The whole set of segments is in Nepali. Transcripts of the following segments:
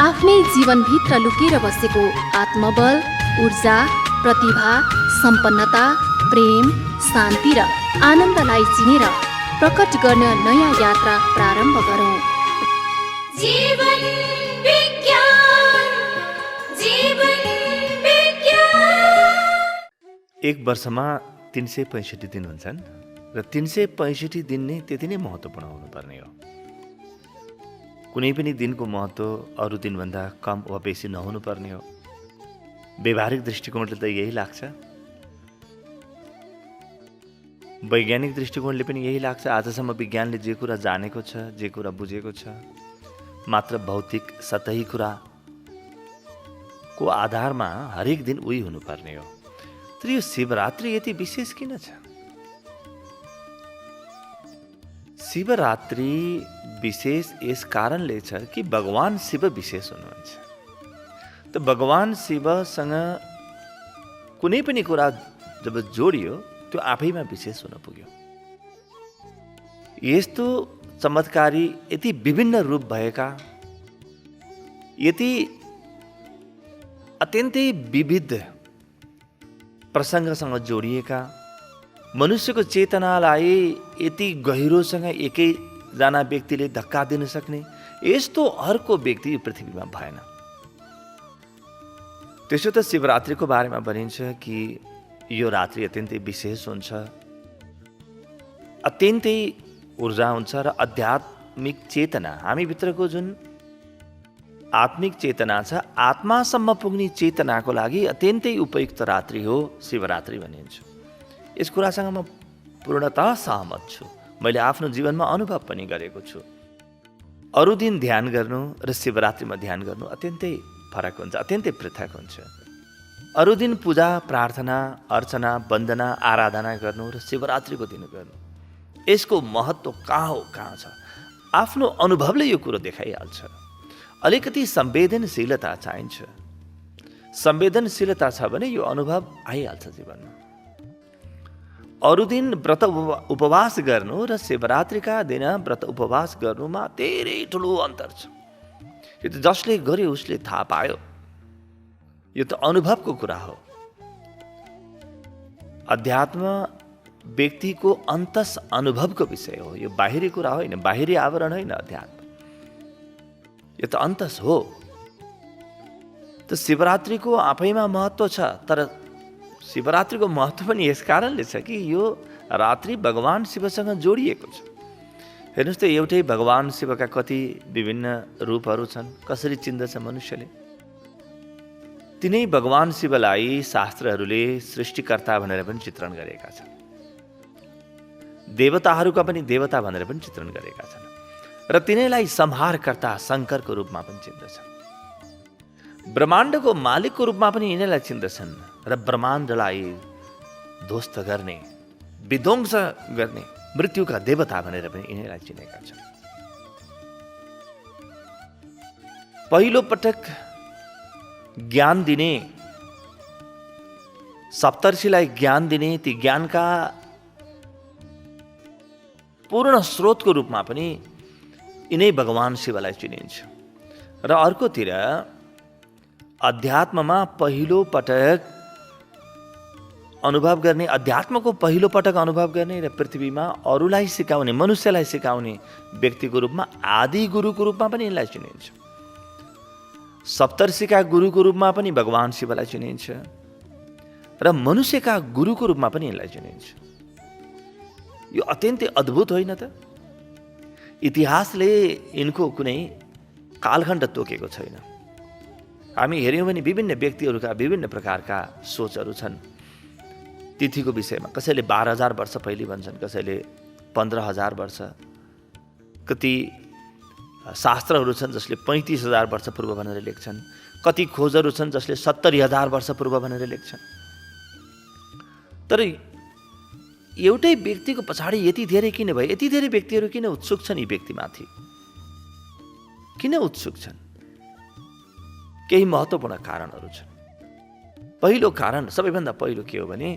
आफ्नै जीवनभित्र लुकेर बसेको आत्मबल, ऊर्जा, प्रतिभा, सम्पन्नता, प्रेम, शान्ति र आनन्दलाई चिनेर प्रकट गर्न नयाँ यात्रा प्रारम्भ गरौँ। जीवन विज्ञान, जीवन विज्ञान। एक वर्षमा 365 दिन हुन्छन् र 365 दिन नै त्यति नै महत्त्वपूर्ण हुनुपर्ने हो। कुनै पनि दिनको महत्त्व अरू दिनभन्दा कम वा बेसी नहुनुपर्ने हो। व्यवहारिक दृष्टिकोणले त यही लाग्छ, वैज्ञानिक दृष्टिकोणले पनि यही लाग्छ। आजसम्म विज्ञानले जे कुरा जानेको छ, जे कुरा बुझेको छ, मात्र भौतिक सतही कुराको आधारमा हरेक दिन उही हुनुपर्ने हो। तर यो शिवरात्रि यति विशेष किन छ? शिवरात्रि विशेष यस कारणले छ कि भगवान शिव विशेष हुनुहुन्छ। त भगवान शिवसँग कुनै पनि कुरा जब जोडियो त्यो आफैमा विशेष हुन पुग्यो। यस्तो चमत्कारी, यति विभिन्न रूप भएका, यति अत्यन्तै विविध प्रसङ्गसँग जोडिएका, मनुष्यको चेतनालाई यति गहिरोसँग एकैजना व्यक्तिले धक्का दिन सक्ने यस्तो अर्को व्यक्ति यो पृथ्वीमा भएन। त्यसो त शिवरात्रिको बारेमा भनिन्छ कि यो रात्रि अत्यन्तै विशेष हुन्छ, अत्यन्तै ऊर्जा हुन्छ र आध्यात्मिक चेतना, हामीभित्रको जुन आत्मिक चेतना छ, आत्मासम्म पुग्ने चेतनाको लागि अत्यन्तै उपयुक्त रात्रि हो शिवरात्रि भनिन्छ। यस कुरासँग म पूर्णतः सहमत छु। मैले आफ्नो जीवनमा अनुभव पनि गरेको छु। अरू दिन ध्यान गर्नु र शिवरात्रिमा ध्यान गर्नु अत्यन्तै फरक हुन्छ, अत्यन्तै पृथक हुन्छ। अरू दिन पूजा, प्रार्थना, अर्चना, वन्दना, आराधना गर्नु र शिवरात्रिको दिन गर्नु, यसको महत्त्व कहाँ हो, कहाँ छ? आफ्नो अनुभवले यो कुरो देखाइहाल्छ। अलिकति संवेदनशीलता चाहिन्छ। संवेदनशीलता छ भने यो अनुभव आइहाल्छ जीवनमा। अरू दिन व्रत उपवास गर्नु र शिवरात्रिका दिन व्रत उपवास गर्नुमा धेरै ठुलो अन्तर छ। यो त जसले गर्यो उसले थाहा पायो। यो त अनुभवको कुरा हो। अध्यात्म व्यक्तिको अन्तस अनुभवको विषय हो। यो बाहिरी कुरा होइन, बाहिरी आवरण होइन अध्यात्म। यो त अन्तस हो। त शिवरात्रिको आफैमा महत्त्व छ, तर शिवरात्रिको महत्त्व पनि यस कारणले छ कि यो रात्रि भगवान शिवसँग जोडिएको छ। हेर्नुहोस् त, एउटै भगवान शिवका कति विभिन्न रूपहरू छन्। कसरी चिन्दछ मनुष्यले? तिनै भगवान शिवलाई शास्त्रहरूले सृष्टिकर्ता भनेर पनि चित्रण गरेका छन्। देवताहरूका पनि देवता भनेर पनि चित्रण गरेका छन् र तिनैलाई संहारकर्ता शङ्करको रूपमा पनि चिन्दछन्। ब्रह्माण्डको मालिकको रूपमा पनि यिनैलाई चिन्दछन् र ब्रह्माण्डलाई ध्वस्त गर्ने, विध्वंस गर्ने मृत्युका देवता भनेर पनि यिनैलाई चिनेका छन्। पहिलो पटक ज्ञान दिने, सप्तर्षिलाई ज्ञान दिने, ती ज्ञानका पूर्ण स्रोतको रूपमा पनि यिनै भगवान शिवलाई चिनिन्छ। र अर्कोतिर अध्यात्ममा पहिलो पटक अनुभव गर्ने, अध्यात्मको पहिलो पटक अनुभव गर्ने र पृथ्वीमा अरूलाई सिकाउने, मनुष्यलाई सिकाउने व्यक्तिको रूपमा आदि गुरुको रूपमा पनि यिनलाई चिनिन्छ। सप्तर्षिका गुरुको रूपमा पनि भगवान शिवलाई चिनिन्छ र मनुष्यका गुरुको रूपमा पनि यिनलाई चिनिन्छ। यो अत्यन्तै अद्भुत होइन त? इतिहासले यिनको कुनै कालखण्ड तोकेको छैन। हामी हेऱ्यौँ भने विभिन्न व्यक्तिहरूका विभिन्न प्रकारका सोचहरू छन् तिथिको विषयमा। कसैले 12,000 वर्ष पहिले भन्छन्, कसैले 15,000 वर्ष। कति शास्त्रहरू छन् जसले 35,000 वर्ष पूर्व भनेर लेख्छन्। कति खोजहरू छन् जसले 70,000 वर्ष पूर्व भनेर लेख्छन्। तर एउटै व्यक्तिको पछाडि यति धेरै किन भयो? यति धेरै व्यक्तिहरू किन उत्सुक छन् यी व्यक्तिमाथि? किन उत्सुक छन्? केही महत्त्वपूर्ण कारणहरू छन्। पहिलो कारण, सबैभन्दा पहिलो के हो भने,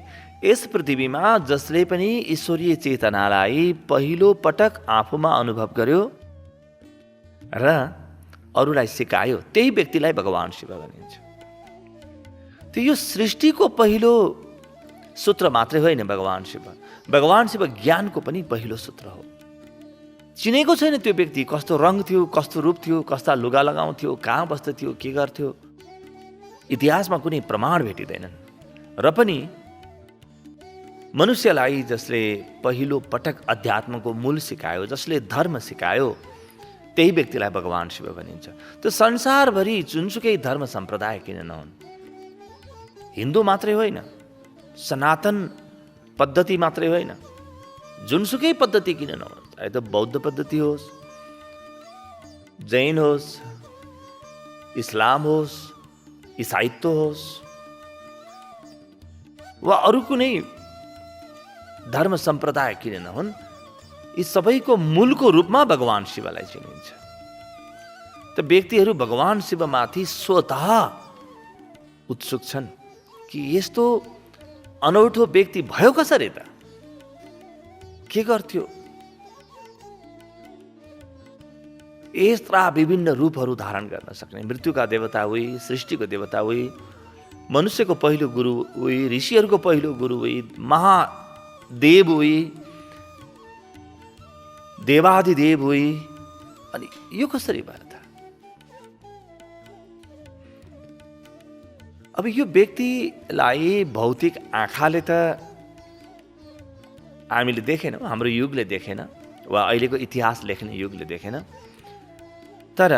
यस पृथ्वीमा जसले पनि ईश्वरीय चेतनालाई पहिलो पटक आफूमा अनुभव गर्यो र अरूलाई सिकायो त्यही व्यक्तिलाई भगवान शिव भनिन्छ। त्यो यो सृष्टिको पहिलो सूत्र मात्रै होइन भगवान शिव। भगवान शिव ज्ञानको पनि पहिलो सूत्र हो। चिनेको छैन त्यो व्यक्ति कस्तो रङ थियो, कस्तो रूप थियो, कस्ता लुगा लगाउँथ्यो, कहाँ बस्दथ्यो, के गर्थ्यो, इतिहासमा कुनै प्रमाण भेटिँदैनन्। र पनि मनुष्यलाई जसले पहिलो पटक अध्यात्मको मूल सिकायो, जसले धर्म सिकायो, त्यही व्यक्तिलाई भगवान शिव भनिन्छ। त्यो संसारभरि जुनसुकै धर्म सम्प्रदाय किन नहुन्, हिन्दू मात्रै होइन, सनातन पद्धति मात्रै होइन, जुनसुकै पद्धति किन नहोस्, चाहे त बौद्ध पद्धति होस्, जैन होस्, इस्लाम होस्, इसाईत्व होस्, वा अरू कुनै धर्म सम्प्रदाय किन नहुन्, यी सबैको मूलको रूपमा भगवान शिवलाई चिनिन्छ। त व्यक्तिहरू भगवान शिवमाथि स्वतः उत्सुक छन् कि यस्तो अनौठो व्यक्ति भयो कसरी त, के गर्थ्यो, यस्ता विभिन्न रूपहरू धारण गर्न सक्ने, मृत्युका देवता हुई, सृष्टिको देवता हुई, मनुष्यको पहिलो गुरु हुई, ऋषिहरूको पहिलो गुरु हुई, महादेव हुई, देवाधिदेव हुई, अनि यो कसरी भयो त? अब यो व्यक्तिलाई भौतिक आँखाले त हामीले देखेनौँ, हाम्रो युगले देखेन, वा अहिलेको इतिहास लेख्ने युगले देखेन। तर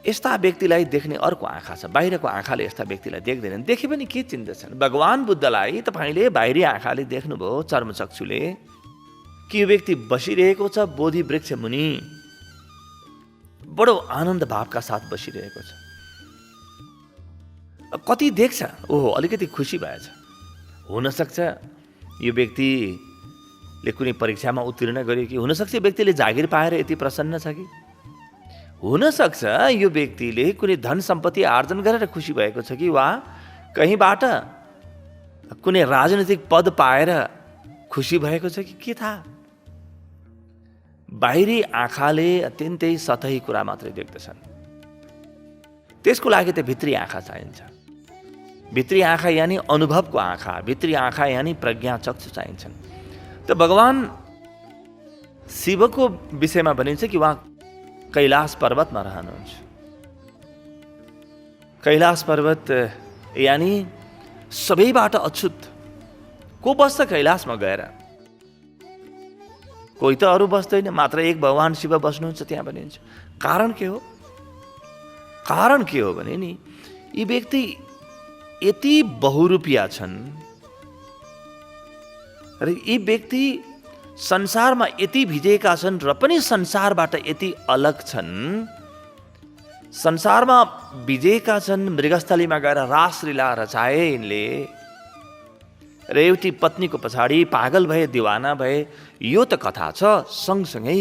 यस्ता व्यक्तिलाई देख्ने अर्को आँखा छ, बाहिरको आँखाले यस्ता व्यक्तिलाई देख्दैनन्। देखे पनि के चिन्दछन्? भगवान बुद्धलाई तपाईँले बाहिरी आँखाले देख्नुभयो, चर्मचक्षुले, कि यो व्यक्ति बसिरहेको छ बोधि वृक्ष मुनि, बडो आनन्द भावका साथ बसिरहेको छ। कति देख्छ, ओहो अलिकति खुसी भएछ, हुनसक्छ यो व्यक्तिले कुनै परीक्षामा उत्तीर्ण गर्यो, कि हुनसक्छ व्यक्तिले जागिर पाएर यति प्रसन्न छ, कि हुनसक्छ यो व्यक्तिले कुनै धन सम्पत्ति आर्जन गरेर खुसी भएको छ, कि वा कहीँबाट कुनै राजनीतिक पद पाएर खुसी भएको छ, कि के थाहा। बाहिरी आँखाले अत्यन्तै सतही कुरा मात्रै देख्दछन्। त्यसको लागि त भित्री आँखा चाहिन्छ। भित्री आँखा यानि अनुभवको आँखा, भित्री आँखा यानि प्रज्ञा चक्षु चाहिन्छन्। त भगवान शिवको विषयमा भनिन्छ कि उहाँ कैलाश पर्वतमा रहनुहुन्छ। कैलाश पर्वत यानि सबैबाट अछुत। को बस्छ कैलाशमा गएर? कोही त अरू बस्दैन, मात्र एक भगवान शिव बस्नुहुन्छ त्यहाँ भनिन्छ। कारण के हो? कारण के हो भने नि यी व्यक्ति यति बहुरूपिया छन् र यी व्यक्ति संसारमा यति भिजेका छन् र पनि संसारबाट यति अलग छन्। संसारमा भिजेका छन्, मृगस्थलीमा गएर रासलीला रचाए यिनले, र एउटी पत्नीको पछाडि पागल भए, दिवाना भए, यो त कथा छ। सँगसँगै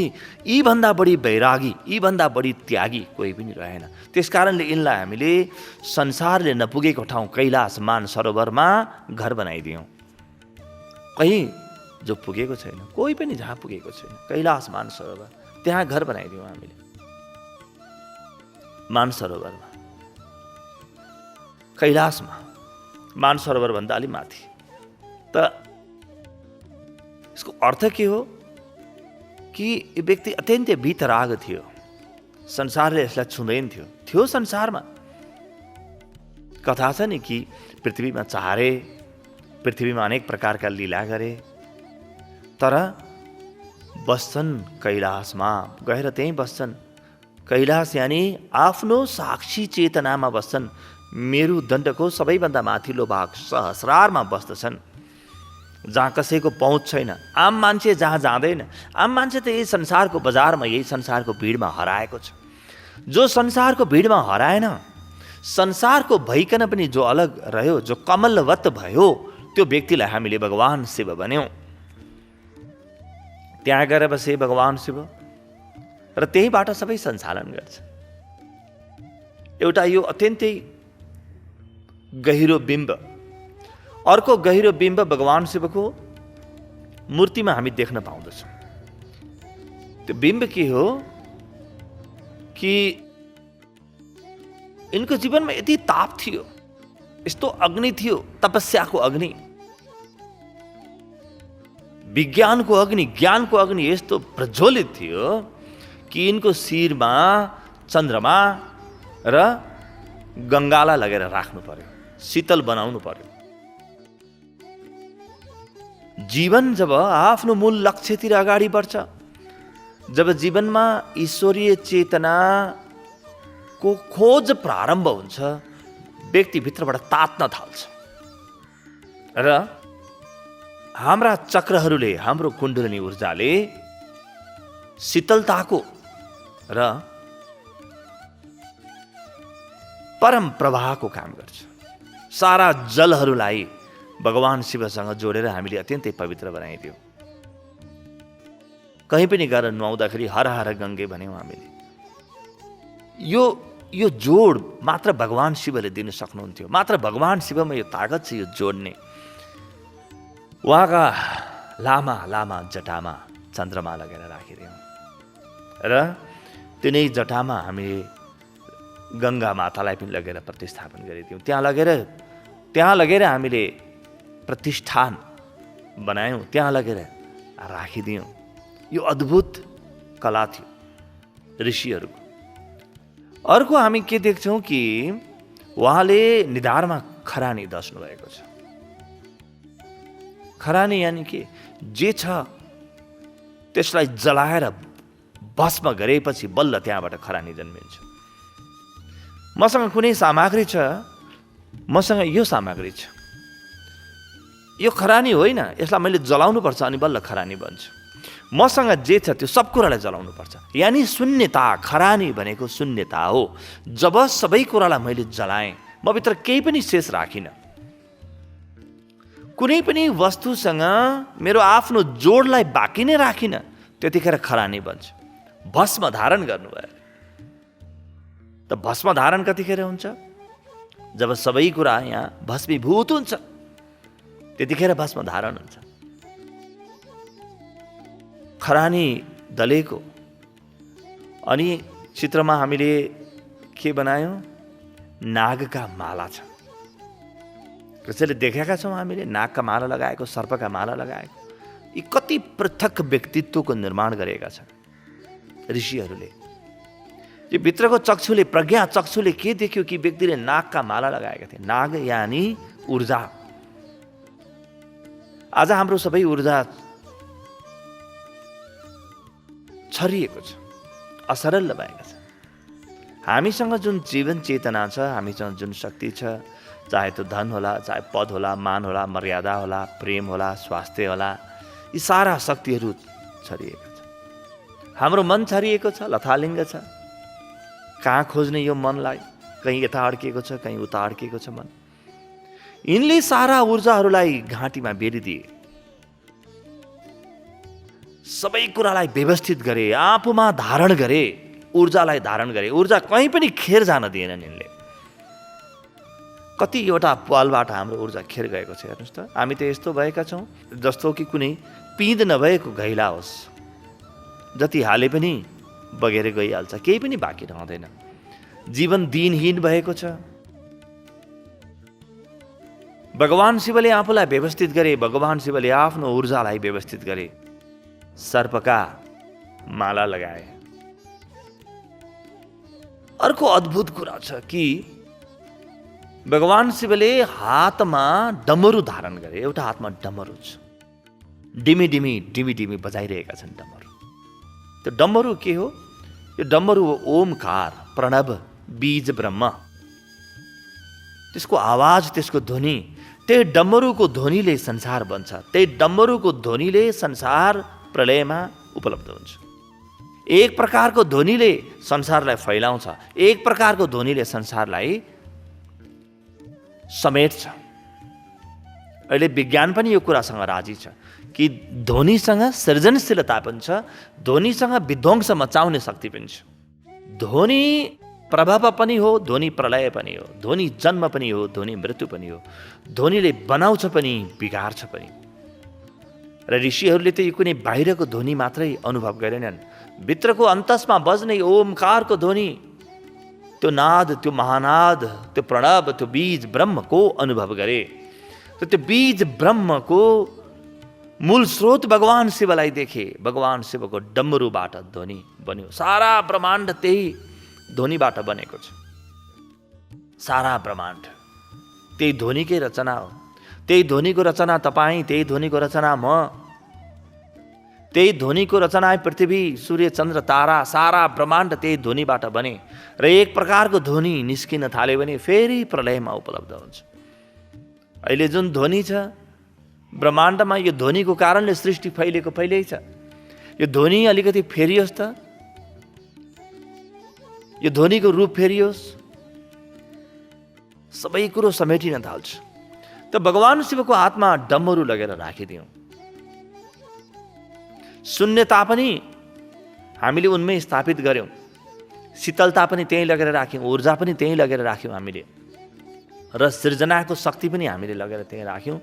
यीभन्दा बढी वैरागी, यीभन्दा बढी त्यागी कोही पनि रहेन। त्यसकारणले यिनलाई हामीले संसारले नपुगेको ठाउँ कैलाश मान सरोवरमा घर बनाइदियौँ। कहीँ जो पुगेको छैन, कोही पनि जहाँ पुगेको छैन, कैलाश मान सरोवर, त्यहाँ घर बनाइदियौँ हामीले मान सरोवरमा, कैलाशमा, मान सरोवरभन्दा अलि माथि। त यसको अर्थ के हो कि यो व्यक्ति अत्यन्तै वीतराग थियो, संसारले यसलाई छुँदैन थियो संसारमा। कथा छ नि कि पृथ्वीमा चारे, पृथ्वीमा अनेक प्रकारका लीला गरे, तर बस्छन् कैलाशमा गएर त्यहीँ बस्छन्। कैलाश यानि आफ्नो साक्षी चेतनामा बस्छन्। मेरुदण्डको सबैभन्दा माथिल्लो भाग सहस्रारमा बस्दछन्, जहाँ कसैको पहुँच छैन। आम मान्छे जहाँ जाँदैन। आम मान्छे त यही संसारको बजारमा, यही संसारको भिडमा हराएको छ। जो संसारको भिडमा हराएन, संसारको भइकन पनि जो अलग रह्यो, जो कमलवत भयो, त्यो व्यक्तिलाई हामीले भगवान शिव भन्यौँ। त्यहाँ गएर बसे भगवान शिव, र त्यहीबाट सबै सञ्चालन गर्छ। एउटा यो अत्यन्तै गहिरो बिम्ब। अर्को गहिरो बिम्ब भगवान शिवको मूर्तिमा हामी देख्न पाउँदछौँ। त्यो बिम्ब के हो? कि यिनको जीवनमा यति ताप थियो, यस्तो अग्नि थियो, तपस्याको अग्नि, विज्ञानको अग्नि, ज्ञानको अग्नि यस्तो प्रज्वलित थियो कि यिनको शिरमा चन्द्रमा र गङ्गालाई लगेर राख्नु पर्यो, शीतल बनाउनु पर्यो। जीवन जब आफ्नो मूल लक्ष्यतिर अगाडि बढ्छ, जब जीवनमा ईश्वरीय चेतनाको खोज प्रारम्भ हुन्छ, व्यक्तिभित्रबाट तात्न थाल्छ र हाम्रा चक्रहरूले, हाम्रो कुण्डलिनी ऊर्जाले शीतलताको र परम प्रवाहको काम गर्छ। सारा जलहरूलाई भगवान शिवसँग जोडेर हामीले अत्यन्तै पवित्र बनाइदियो। कहीँ पनि गएर नुहाउँदाखेरि हर हर गङ्गे भन्यौँ हामीले। यो जोड मात्र भगवान शिवले दिन सक्नुहुन्थ्यो। मात्र भगवान शिवमा यो तागत छ यो जोड्ने। उहाँका लामा लामा जटामा चन्द्रमा लगेर राखिदियौँ र तिनै जटामा हामीले गङ्गा मातालाई पनि लगेर प्रतिस्थापन गरिदियौँ। त्यहाँ लगेर हामीले प्रतिष्ठान बनायौँ, त्यहाँ लगेर राखिदियौँ। यो अद्भुत कला थियो ऋषिहरूको। अर्को हामी के देख्छौँ कि उहाँले निधारमा खरानी दस्नु भएको छ। खरानी यानि कि जे छ त्यसलाई जलाएर भस्म गरेपछि बल्ल त्यहाँबाट खरानी जन्मिन्छ। मसँग कुनै सामग्री छ, मसँग यो सामग्री छ, यो खरानी होइन, यसलाई मैले जलाउनुपर्छ अनि बल्ल खरानी बन्छ। मसँग जे छ त्यो सब कुरालाई जलाउनु पर्छ। यानि शून्यता, खरानी भनेको शून्यता हो। जब सबै कुरालाई मैले जलाएँ, म भित्र केही पनि शेष राखिनँ, कुनै पनि वस्तुसँग मेरो आफ्नो जोडलाई बाँकी नै राखिनँ, त्यतिखेर खरानी बन्छ। भस्म धारण गर्नुभयो। त भस्म धारण कतिखेर हुन्छ? जब सबै कुरा यहाँ भस्मीभूत हुन्छ, त्यतिखेर भस्म धारण हुन्छ। खरानी दलेको। अनि चित्रमा हामीले के बनायौँ? नागका माला छ। कसैले देखेका छौँ हामीले नागका माला लगाएको, सर्पका माला लगाएको। यी कति पृथक व्यक्तित्वको निर्माण गरेका छन् ऋषिहरूले। यो भित्रको चक्षुले, प्रज्ञा चक्षुले के देख्यो कि व्यक्तिले नागका माला लगाएका थिए। नाग यानि ऊर्जा। आज हाम्रो सबै ऊर्जा छरिएको छ, असरल भएका छ। हामीसँग जुन जीवन चेतना छ, हामीसँग जुन शक्ति छ, चाहे त्यो धन होला, चाहे पद होला, मान होला, मर्यादा होला, प्रेम होला, स्वास्थ्य होला, यी सारा शक्तिहरू छरिएका छ। हाम्रो मन छरिएको छ, लथालिङ्ग छ। कहाँ खोज्ने यो मनलाई? कहीँ यता अड्किएको छ, कहीँ उता अड्किएको छ मन। यिनले सारा ऊर्जाहरूलाई घाँटीमा बेरिदिए, सबै कुरालाई व्यवस्थित गरे, आफूमा धारण गरे, ऊर्जालाई धारण गरे। ऊर्जा कहीँ पनि खेर जान दिएनन् यिनले। कतिवटा पालबाट हाम्रो ऊर्जा खेर गएको छ हेर्नुहोस् त। हामी त यस्तो भएका छौँ जस्तो कि कुनै पिँध नभएको घैला होस्, जति हाले पनि बगेर गइहाल्छ, केही पनि बाँकी रहँदैन। जीवन दिनहीन भएको छ। भगवान शिवले आफूलाई व्यवस्थित गरे, भगवान शिवले आफ्नो ऊर्जालाई व्यवस्थित गरे। सर्पका माला लगाए। अर्को अद्भुत कुरा छ कि भगवान शिवले हातमा डमरू धारण गरे। एउटा हातमा डमरू छ। डिमी डिमी डिमी डिमी बजाइरहेका छन् डमरू। त्यो डमरू के हो? यो डमरू हो ओमकार, प्रणव, बीज ब्रह्म। त्यसको आवाज, त्यसको ध्वनि, त्यही डमरूको ध्वनिले संसार बन्छ। त्यही डमरूको ध्वनिले संसार प्रलयमा उपलब्ध हुन्छ। एक प्रकारको ध्वनिले संसारलाई फैलाउँछ, एक प्रकारको ध्वनिले संसारलाई समेट्छ। अहिले विज्ञान पनि यो कुरासँग राजी छ कि ध्वनिसँग सृजनशीलता पनि छ, ध्वनिसँग विध्वंस मचाउने शक्ति पनि छ। ध्वनि प्रभाव पनि हो, ध्वनि प्रलय पनि हो, ध्वनि जन्म पनि हो, ध्वनि मृत्यु पनि हो। ध्वनिले बनाउँछ पनि, बिगार्छ पनि। र ऋषिहरूले त यो कुनै बाहिरको ध्वनि मात्रै अनुभव गरेनन्, भित्रको अन्तसमा बज्ने ओमकारको ध्वनि, त्यो नाद, त्यो महानाद, त्यो प्रणव, त्यो बीज ब्रह्मको अनुभव गरे। र त्यो बीज ब्रह्मको मूल स्रोत भगवान शिवलाई देखे। भगवान शिवको डमरूबाट ध्वनि बन्यो। सारा ब्रह्माण्ड त्यही ध्वनिबाट बनेको छ। सारा ब्रह्माण्ड त्यही ध्वनिकै रचना हो। त्यही ध्वनिको रचना तपाईँ, त्यही ध्वनिको रचना म, त्यही ध्वनिको रचना पृथ्वी, सूर्य, चन्द्र, तारा, सारा ब्रह्माण्ड त्यही ध्वनिबाट बने। र एक प्रकारको ध्वनि निस्किन थाल्यो भने फेरि प्रलयमा उपलब्ध हुन्छ। अहिले जुन ध्वनि छ ब्रह्माण्डमा, यो ध्वनिको कारणले सृष्टि फैलिएको फैलियै छ। यो ध्वनि अलिकति फेरियोस् त, यो ध्वनिको रूप फेरियोस्, सबै कुरो समेटिन थाल्छ। त भगवान शिवको हातमा डमरू लगेर राखिदियौँ। शून्यता पनि हामीले उनमै स्थापित गर्यौँ, शीतलता पनि त्यहीँ लगेर राख्यौँ, ऊर्जा पनि त्यहीँ लगेर राख्यौँ हामीले, र सृजनाको शक्ति पनि हामीले लगेर त्यहीँ राख्यौँ।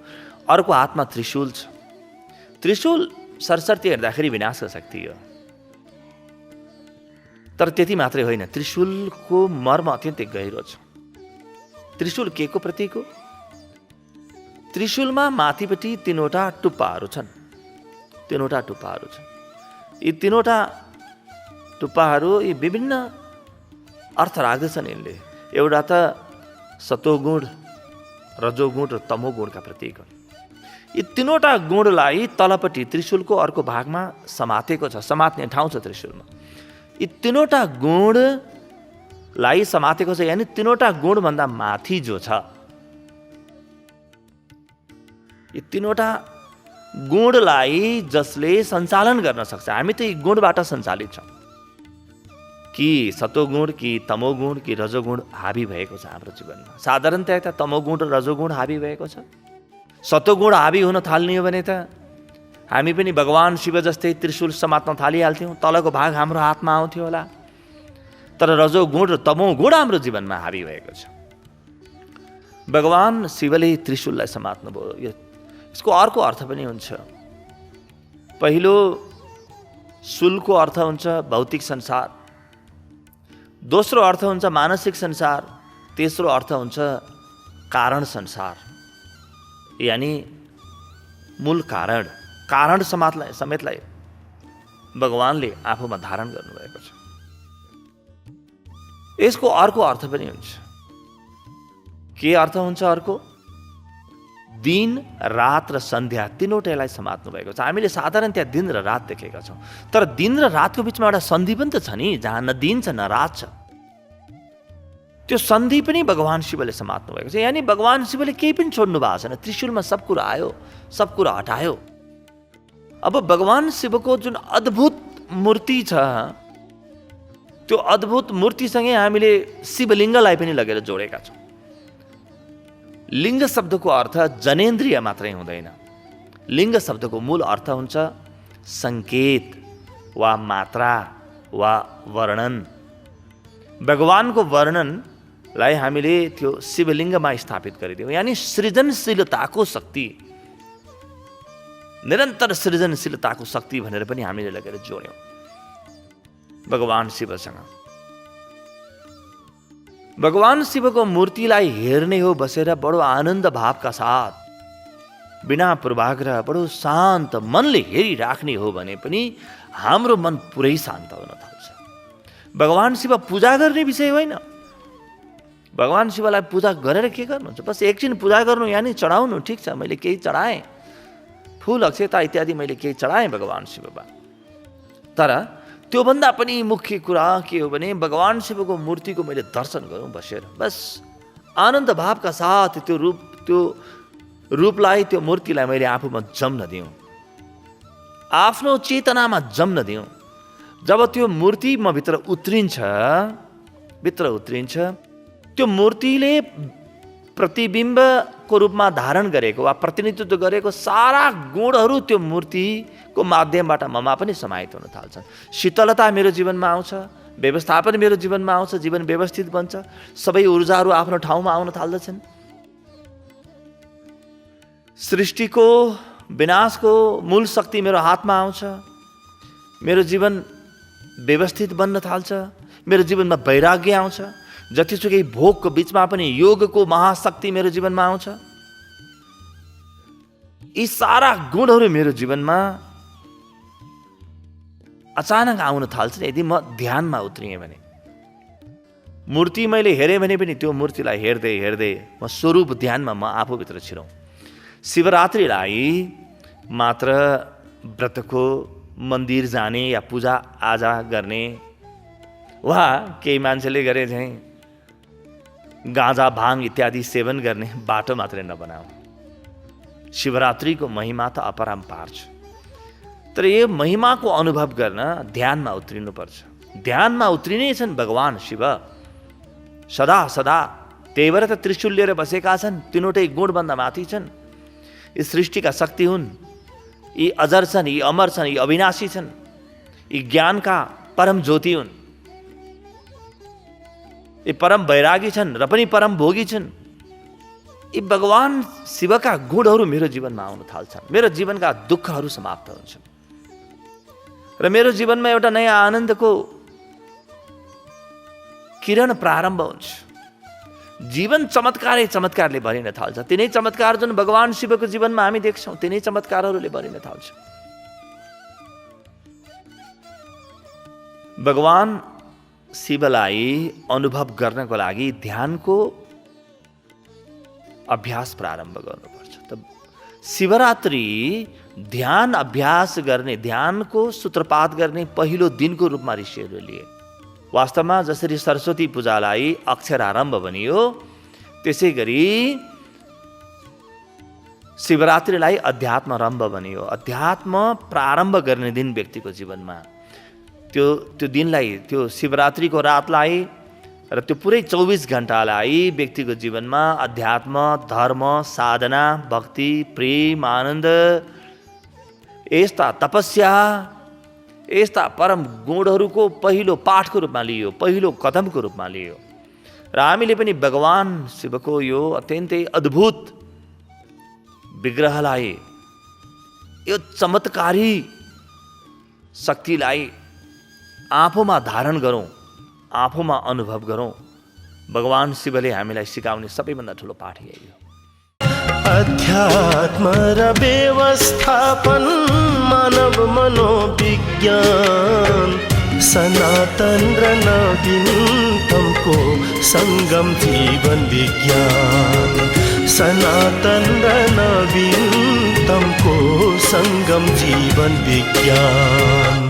अर्को हातमा त्रिशूल छ। त्रिशूल सरसर्ती हेर्दाखेरि विनाशको शक्ति हो, तर त्यति मात्रै होइन, त्रिशूलको मर्म अत्यन्तै गहिरो छ। त्रिशूल के को प्रतीक हो? त्रिशूलमा माथिपट्टि 3वटा टुप्पाहरू छन्। 3वटा टुप्पाहरू छन्। यी 3वटा टुप्पाहरू यी विभिन्न अर्थ राख्दछन् यिनले। एउटा त सतोगुण, रजोगुण र तमोगुणका प्रतीक हुन्। यी 3वटा गुणलाई तलपट्टि त्रिशूलको अर्को भागमा समातेको छ, समात्ने ठाउँ छ त्रिशूलमा। यी 3वटा गुणलाई समातेको छ, यानि 3वटा गुणभन्दा माथि जो छ, यी 3वटा गुणलाई जसले सञ्चालन गर्न सक्छ। हामी त यी गुणबाट सञ्चालित छौँ। कि सतोगुण, कि तमोगुण, कि रजोगुण हाबी भएको छ हाम्रो जीवनमा। साधारणतया त तमोगुण र रजोगुण हाबी भएको छ। सतोगुण हाबी हुन थाल्ने हो भने त हामी पनि भगवान शिव जस्तै त्रिशूल समात्न थालिहाल्थ्यौँ, तलको भाग हाम्रो हातमा आउँथ्यो होला। तर रजोगुण र तमोगुण हाम्रो जीवनमा हाबी भएको छ। भगवान शिवले त्रिशूललाई समात्नुभयो। यसको अर्को अर्थ पनि हुन्छ। पहिलो शूलको अर्थ हुन्छ भौतिक संसार, दोस्रो अर्थ हुन्छ मानसिक संसार, तेस्रो अर्थ हुन्छ कारण संसार, यानि मूल कारण समेतलाई भगवानले आफूमा धारण गर्नुभएको छ। यसको अर्को अर्थ पनि हुन्छ। के अर्थ हुन्छ अर्को? दिन, रात र सन्ध्या, 3वटालाई समात्नु भएको छ। हामीले साधारणतया दिन र रात देखेका छौँ, तर दिन र रातको बिचमा एउटा सन्धि पनि त छ नि, जहाँ न दिन छ न रात छ। त्यो सन्धि पनि भगवान शिवले समात्नु भएको छ। यानि भगवान शिवले केही पनि छोड्नु भएको छैन। त्रिशूलमा सब कुरा आयो, सब कुरा हटायो। अब भगवान शिवको जुन अद्भुत मूर्ति छ, त्यो अद्भुत मूर्तिसँगै हामीले शिवलिङ्गलाई पनि लगेर जोडेका छौँ। लिङ्ग शब्दको अर्थ जनेन्द्रिय मात्रै हुँदैन। लिङ्ग शब्दको मूल अर्थ हुन्छ सङ्केत वा मात्रा वा वर्णन। भगवानको वर्णनलाई हामीले त्यो शिवलिङ्गमा स्थापित गरिदियौँ। यानि सृजनशीलताको शक्ति, निरन्तर सृजनशीलताको शक्ति भनेर पनि हामीले लगेर जोड्यौँ भगवान शिवसँग। भगवान शिवको मूर्तिलाई हेर्ने हो बसेर बडो आनन्द भावका साथ, बिना पूर्वाग्रह, बडो शान्त मनले हेरिराख्ने हो भने पनि हाम्रो मन पुरै शान्त हुन थाल्छ। भगवान शिव पूजा गर्ने विषय होइन। भगवान शिवलाई पूजा गरेर के गर्नुहुन्छ? बस एकछिन पूजा गर्नु, यानि चढाउनु। ठिक छ, मैले केही चढाएँ, फुल अक्षता इत्यादि मैले केही चढाएँ भगवान शिवमा। तर त्योभन्दा पनि मुख्य कुरा के हो भने भगवान शिवको मूर्तिको मैले दर्शन गरौँ बसेर। बस आनन्द भावका साथ त्यो रूपलाई, त्यो मूर्तिलाई मैले आफूमा जम्न दिउँ, आफ्नो चेतनामा जम्न दिउँ। जब त्यो मूर्ति म भित्र उत्रिन्छ, त्यो मूर्तिले प्रतिबिम्बको रूपमा धारण गरेको वा प्रतिनिधित्व गरेको सारा गुणहरू त्यो मूर्तिको माध्यमबाट ममा पनि समाहित हुन थाल्छन्। शीतलता मेरो जीवनमा आउँछ, व्यवस्थापन मेरो जीवनमा आउँछ, जीवन व्यवस्थित बन्छ, सबै ऊर्जाहरू आफ्नो ठाउँमा आउन थाल्दछन्। सृष्टिको विनाशको मूल शक्ति मेरो हातमा आउँछ, मेरो जीवन व्यवस्थित बन्न थाल्छ, मेरो जीवनमा वैराग्य आउँछ, जतिसुकै भोगको बिचमा पनि योगको महाशक्ति मेरो जीवनमा आउँछ। यी सारा गुणहरू मेरो जीवनमा अचानक आउन थाल्छन् यदि म ध्यानमा उत्रिएँ भने। मूर्ति मैले हेरेँ भने पनि त्यो मूर्तिलाई हेर्दै हेर्दै म स्वरूप ध्यानमा म आफूभित्र छिरौँ। शिवरात्रिलाई मात्र व्रतको मन्दिर जाने या पूजा आजा गर्ने वा केही मान्छेले गरे चाहिँ गाँजा भाङ इत्यादि सेवन गर्ने बाटो मात्रै नबनाऊ। शिवरात्रिको महिमा त अपरम्पार छ, तर यो महिमाको अनुभव गर्न ध्यानमा उत्रिनुपर्छ। ध्यानमा उत्रिनै छन् भगवान शिव सदा सदा। त्यही भएर त त्रिशूल लिएर बसेका छन्, तीनवटै गुणभन्दा माथि छन्। यी सृष्टिका शक्ति हुन्, यी अजर छन्, यी अमर छन्, यी अविनाशी छन्, यी ज्ञानका परम ज्योति हुन्, यी परम वैरागी छन् र पनि परम भोगी छन्। यी भगवान शिवका गुणहरू मेरो जीवनमा आउन थाल्छन्। मेरो जीवनका दुःखहरू समाप्त हुन्छन् र मेरो जीवनमा एउटा नयाँ आनन्दको किरण प्रारम्भ हुन्छ। जीवन चमत्कारै चमत्कारले भरिन थाल्छ। तिनै चमत्कार जुन भगवान शिवको जीवनमा हामी देख्छौँ, तिनै चमत्कारहरूले भरिन थाल्छ। भगवान शिवलाई अनुभव गर्नको लागि ध्यानको अभ्यास प्रारम्भ गर्नुपर्छ। त शिवरात्रि ध्यान अभ्यास गर्ने, ध्यानको सूत्रपात गर्ने पहिलो दिनको रूपमा ऋषिहरूले लिए। वास्तवमा जसरी सरस्वती पूजालाई अक्षरारम्भ भनियो, त्यसै गरी शिवरात्रिलाई अध्यात्मरम्भ भनियो। अध्यात्म प्रारम्भ गर्ने दिन व्यक्तिको जीवनमा त्यो दिनलाई, त्यो शिवरात्रिको रातलाई र त्यो पुरै 24 घण्टालाई व्यक्तिको जीवनमा अध्यात्म, धर्म, साधना, भक्ति, प्रेम, आनन्द, यस्ता तपस्या, यस्ता परम गुणहरूको पहिलो पाठको रूपमा लियो, पहिलो कदमको रूपमा लियो। र हामीले पनि भगवान शिवको यो अत्यन्तै अद्भुत विग्रहलाई, यो चमत्कारी शक्तिलाई आफूमा धारण गरौँ, आफूमा अनुभव गरौँ। भगवान शिवले हामीलाई सिकाउने सबैभन्दा ठुलो पाठ यही हो। अध्यात्म र व्यवस्थापन मानव मनोविज्ञान सनातन र नवीनतमको सङ्गम जीवन विज्ञान। सनातन र नवीनतमको सङ्गम जीवन विज्ञान।